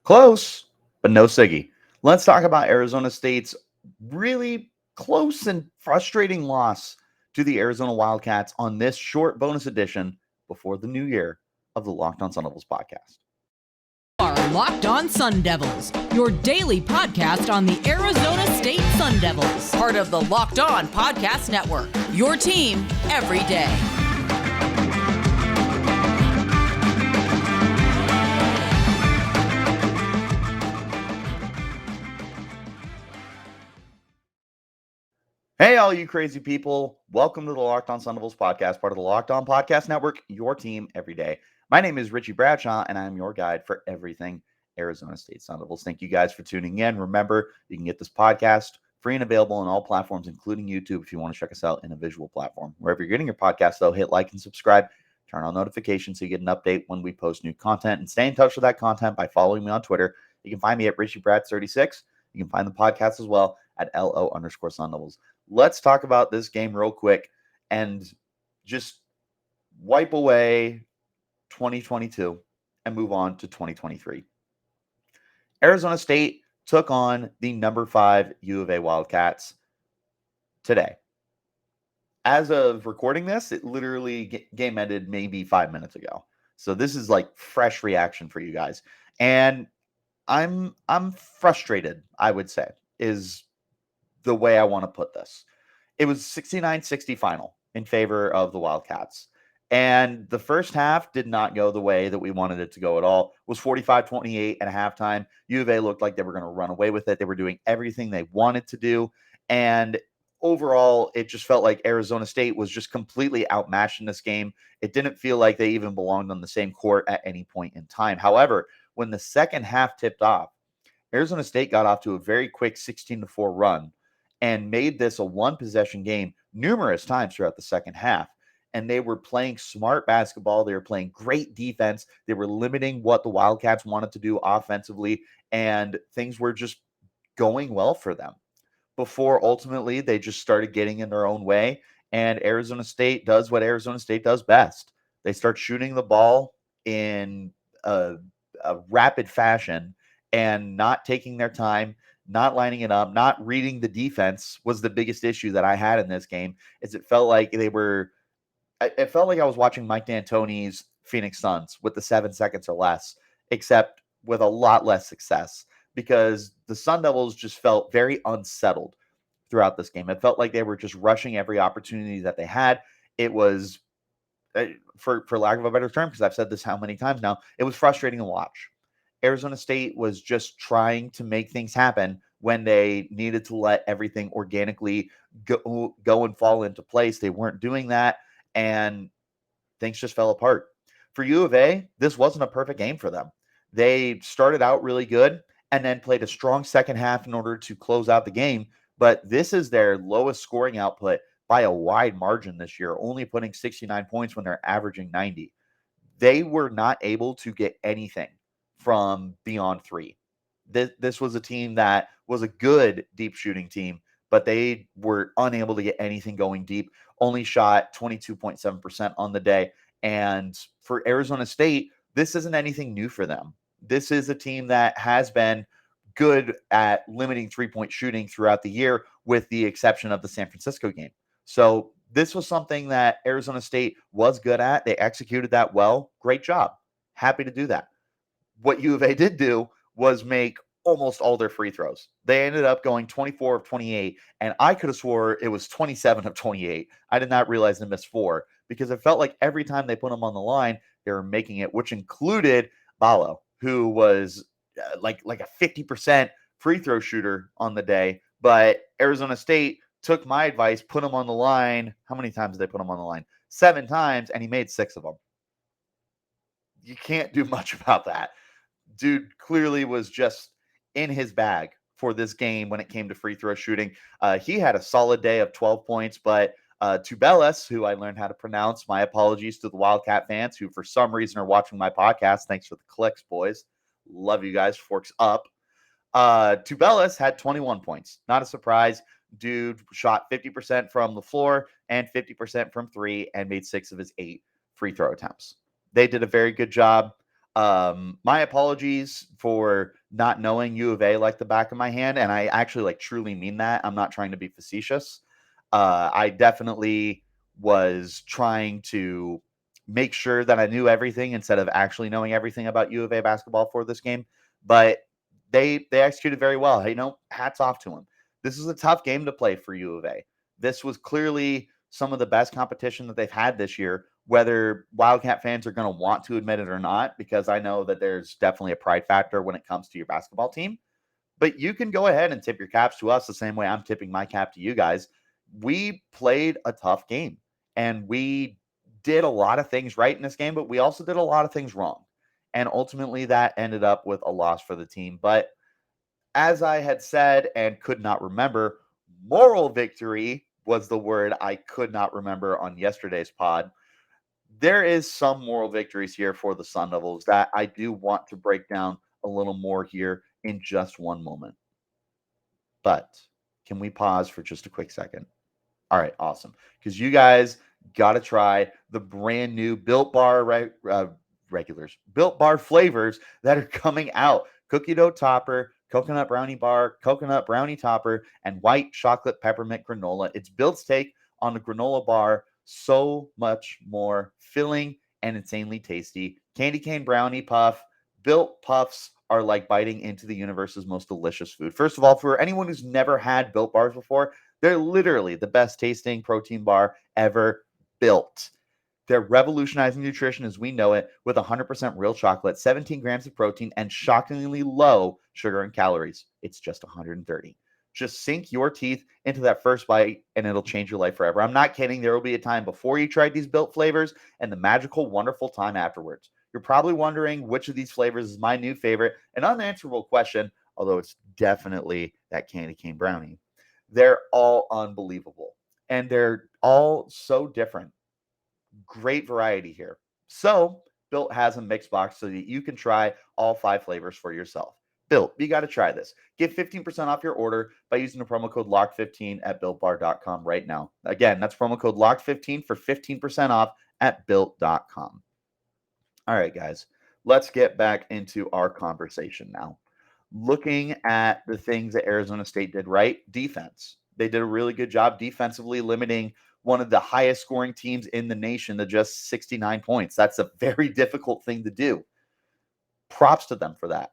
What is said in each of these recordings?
Close, but no Siggy. Let's talk about Arizona State's really close and frustrating loss to the Arizona Wildcats on this short bonus edition before the new year of the Locked On Sun Devils podcast. Are Locked On Sun Devils, your daily podcast on the Arizona State Sun Devils, part of the Locked On Podcast Network. Your team every day. Hey, all you crazy people. Welcome to the Locked On Sun Devils podcast, part of the Locked On Podcast Network, your team every day. My name is Richie Bradshaw, and I'm your guide for everything Arizona State Sun Devils. Thank you guys for tuning in. Remember, you can get this podcast free and available on all platforms, including YouTube, if you want to check us out in a visual platform. Wherever you're getting your podcast, though, hit like and subscribe. Turn on notifications so you get an update when we post new content, and stay in touch with that content by following me on Twitter. You can find me at RichieBrad36. You can find the podcast as well at LO_Sun Devils. Let's talk about this game real quick and just wipe away 2022 and move on to 2023. Arizona State took on the number 5 U of A Wildcats today. As of recording this, it literally game ended maybe 5 minutes ago. So this is like fresh reaction for you guys. And I'm frustrated, I would say, is the way I want to put this. It was 69-60 final in favor of the Wildcats. And the first half did not go the way that we wanted it to go at all. It was 45-28 at halftime. U of A looked like they were going to run away with it. They were doing everything they wanted to do. And overall, it just felt like Arizona State was just completely outmatched in this game. It didn't feel like they even belonged on the same court at any point in time. However, when the second half tipped off, Arizona State got off to a very quick 16-4 run and made this a one-possession game numerous times throughout the second half. And they were playing smart basketball. They were playing great defense. They were limiting what the Wildcats wanted to do offensively, and things were just going well for them before ultimately they just started getting in their own way. And Arizona State does what Arizona State does best. They start shooting the ball in a rapid fashion and not taking their time, not lining it up, not reading the defense was the biggest issue that I had in this game. Is it felt like it felt like I was watching Mike D'Antoni's Phoenix Suns with the 7 seconds or less, except with a lot less success because the Sun Devils just felt very unsettled throughout this game. It felt like they were just rushing every opportunity that they had. It was, for lack of a better term, because I've said this how many times now, it was frustrating to watch. Arizona State was just trying to make things happen when they needed to let everything organically go and fall into place. They weren't doing that, and things just fell apart. For U of A, this wasn't a perfect game for them. They started out really good and then played a strong second half in order to close out the game, but this is their lowest scoring output by a wide margin this year, only putting 69 points when they're averaging 90. They were not able to get anything from beyond 3. This was a team that was a good deep shooting team, but they were unable to get anything going deep. Only shot 22.7% on the day. And for Arizona State, this isn't anything new for them. This is a team that has been good at limiting three-point shooting throughout the year, with the exception of the San Francisco game. So this was something that Arizona State was good at. They executed that well. Great job. Happy to do that. What U of A did do was make almost all their free throws. They ended up going 24 of 28, and I could have swore it was 27 of 28. I did not realize they missed 4 because it felt like every time they put them on the line, they were making it, which included Balo, who was like a 50% free throw shooter on the day. But Arizona State took my advice, put him on the line. How many times did they put him on the line? 7 times, and he made 6 of them. You can't do much about that. Dude clearly was just in his bag for this game when it came to free throw shooting. He had a solid day of 12 points, but Tubelis, who I learned how to pronounce, my apologies to the Wildcat fans who for some reason are watching my podcast. Thanks for the clicks, boys. Love you guys. Forks up. Tubelis had 21 points. Not a surprise. Dude shot 50% from the floor and 50% from 3 and made 6 of his 8 free throw attempts. They did a very good job. My apologies for not knowing U of A like the back of my hand, and I actually like truly mean that. I'm not trying to be facetious. I definitely was trying to make sure that I knew everything instead of actually knowing everything about U of A basketball for this game. But they executed very well. Hats off to them. This is a tough game to play for U of A. This was clearly some of the best competition that they've had this year, whether Wildcat fans are going to want to admit it or not, because I know that there's definitely a pride factor when it comes to your basketball team. But you can go ahead and tip your caps to us the same way I'm tipping my cap to you guys. We played a tough game and we did a lot of things right in this game, but we also did a lot of things wrong. And ultimately, that ended up with a loss for the team. But as I had said and could not remember, moral victory was the word I could not remember on yesterday's pod. There is some moral victories here for the Sun Devils that I do want to break down a little more here in just one moment. But can we pause for just a quick second? All right, awesome. Because you guys got to try the brand new Built Bar regulars, Built Bar flavors that are coming out. Cookie dough topper, coconut brownie bar, coconut brownie topper, and white chocolate peppermint granola. It's Built's take on the granola bar. So much more filling and insanely tasty. Candy cane brownie puff. Built puffs are like biting into the universe's most delicious food. First of all, for anyone who's never had Built bars before, they're literally the best tasting protein bar ever built. They're revolutionizing nutrition as we know it with 100% real chocolate, 17 grams of protein, and shockingly low sugar and calories. It's just 130. Just sink your teeth into that first bite and it'll change your life forever. I'm not kidding. There will be a time before you tried these Built flavors and the magical, wonderful time afterwards. You're probably wondering which of these flavors is my new favorite. An unanswerable question, although it's definitely that candy cane brownie. They're all unbelievable and they're all so different. Great variety here. So, Built has a mix box so that you can try all 5 flavors for yourself. Built, you got to try this. Get 15% off your order by using the promo code LOCK15 at builtbar.com right now. Again, that's promo code LOCK15 for 15% off at built.com. All right, guys, let's get back into our conversation now. Looking at the things that Arizona State did right, defense. They did a really good job defensively limiting one of the highest scoring teams in the nation to just 69 points. That's a very difficult thing to do. Props to them for that.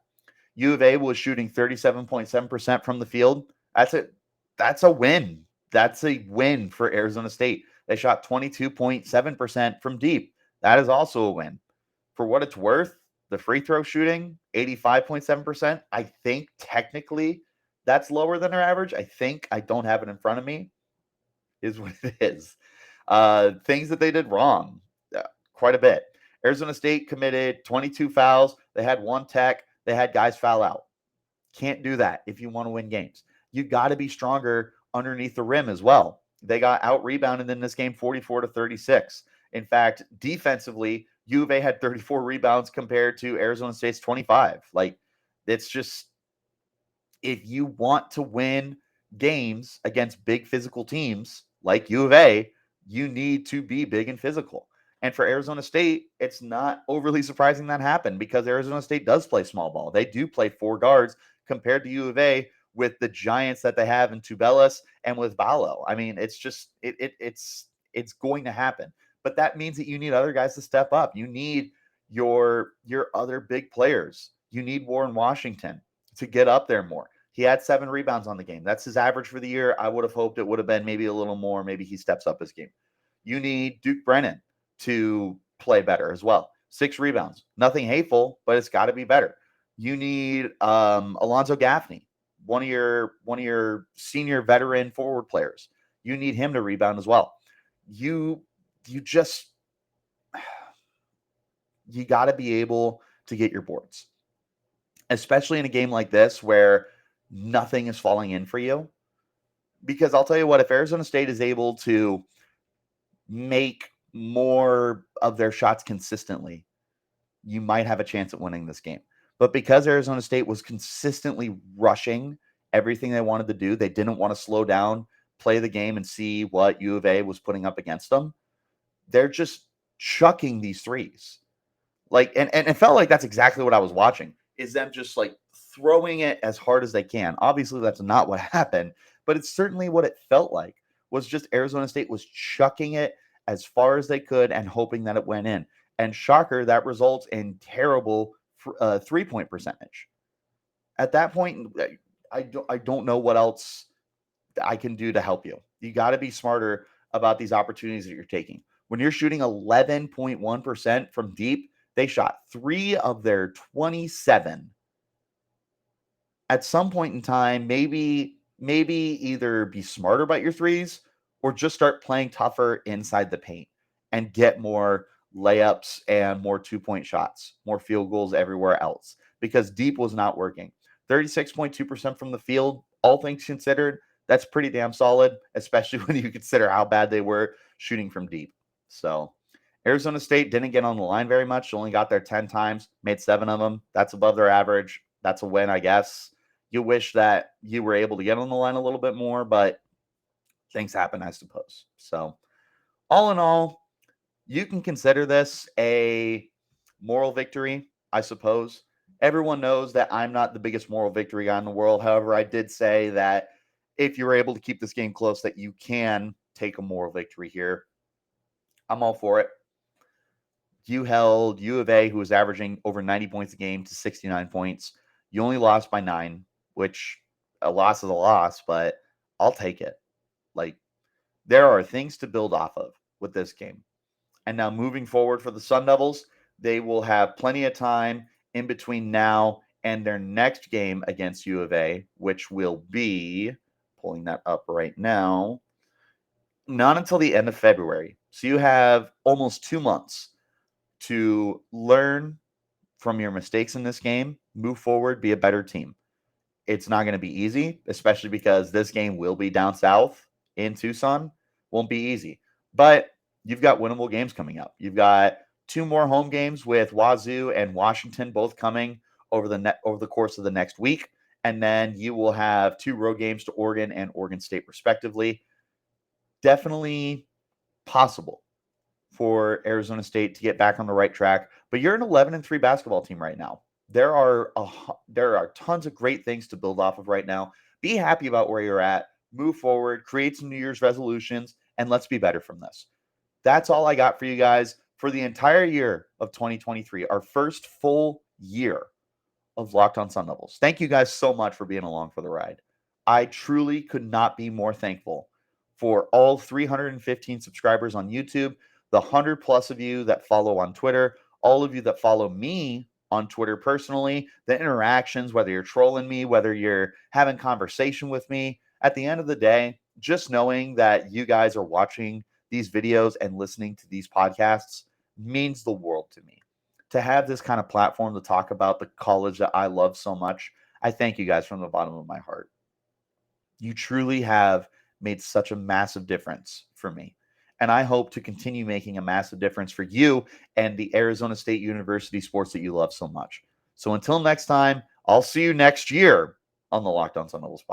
U of A was shooting 37.7% from the field. That's a win. That's a win for Arizona State. They shot 22.7% from deep. That is also a win. For what it's worth, the free throw shooting, 85.7%. I think technically that's lower than our average. I don't have it in front of me, is what it is. Things that they did wrong, quite a bit. Arizona State committed 22 fouls. They had one tech. They had guys foul out. Can't do that if you want to win games. You got to be stronger underneath the rim as well. They got out rebounded in this game 44-36. In fact, defensively, U of A had 34 rebounds compared to Arizona State's 25. Like, it's just, if you want to win games against big physical teams like U of A, you need to be big and physical. And for Arizona State, it's not overly surprising that happened because Arizona State does play small ball. They do play 4 guards compared to U of A with the giants that they have in Tubelis and with Ballo. I mean, it's just it's going to happen. But that means that you need other guys to step up. You need your other big players. You need Warren Washington to get up there more. He had 7 rebounds on the game. That's his average for the year. I would have hoped it would have been maybe a little more. Maybe he steps up his game. You need Duke Brennan to play better as well. 6 rebounds. Nothing hateful, but it's got to be better. You need Alonzo Gaffney, one of your senior veteran forward players. You need him to rebound as well. You got to be able to get your boards, especially in a game like this where nothing is falling in for you. Because I'll tell you what, if Arizona State is able to make more of their shots consistently, you might have a chance at winning this game. But because Arizona State was consistently rushing everything they wanted to do, they didn't want to slow down, play the game, and see what U of A was putting up against them. They're just chucking these threes. Like, and it felt like that's exactly what I was watching, is them just like throwing it as hard as they can. Obviously, that's not what happened, but it's certainly what it felt like, was just Arizona State was chucking it as far as they could and hoping that it went in. And shocker, that results in terrible 3-point percentage. At that point, I don't know what else I can do to help you. You got to be smarter about these opportunities that you're taking. When you're shooting 11.1% from deep, they shot 3 of their 27. At some point in time, maybe either be smarter about your threes or just start playing tougher inside the paint and get more layups and more 2-point shots, more field goals everywhere else, because deep was not working. 36.2% from the field, all things considered, that's pretty damn solid, especially when you consider how bad they were shooting from deep. So Arizona State didn't get on the line very much, only got there 10 times, made 7 of them. That's above their average. That's a win, I guess. You wish that you were able to get on the line a little bit more, but things happen, I suppose. So all in all, you can consider this a moral victory, I suppose. Everyone knows that I'm not the biggest moral victory guy in the world. However, I did say that if you're able to keep this game close, that you can take a moral victory here. I'm all for it. You held U of A, who was averaging over 90 points a game, to 69 points. You only lost by 9, which a loss is a loss, but I'll take it. Like, there are things to build off of with this game. And now moving forward for the Sun Devils, they will have plenty of time in between now and their next game against U of A, which will be, pulling that up right now, not until the end of February. So you have almost 2 months to learn from your mistakes in this game, move forward, be a better team. It's not going to be easy, especially because this game will be down south in Tucson. Won't be easy, but you've got winnable games coming up. You've got 2 more home games with Wazoo and Washington, both coming over the course of the next week, and then you will have 2 road games to Oregon and Oregon State, respectively. Definitely possible for Arizona State to get back on the right track, but you're an 11-3 basketball team right now. There are tons of great things to build off of right now. Be happy about where you're at. Move forward, create some New Year's resolutions, and let's be better from this. That's all I got for you guys for the entire year of 2023, our first full year of Locked On Sun Devils. Thank you guys so much for being along for the ride. I truly could not be more thankful for all 315 subscribers on YouTube, the 100 plus of you that follow on Twitter, all of you that follow me on Twitter personally, the interactions, whether you're trolling me, whether you're having conversation with me. At the end of the day, just knowing that you guys are watching these videos and listening to these podcasts means the world to me. To have this kind of platform to talk about the college that I love so much, I thank you guys from the bottom of my heart. You truly have made such a massive difference for me. And I hope to continue making a massive difference for you and the Arizona State University sports that you love so much. So until next time, I'll see you next year on the Locked On Sun Devils podcast.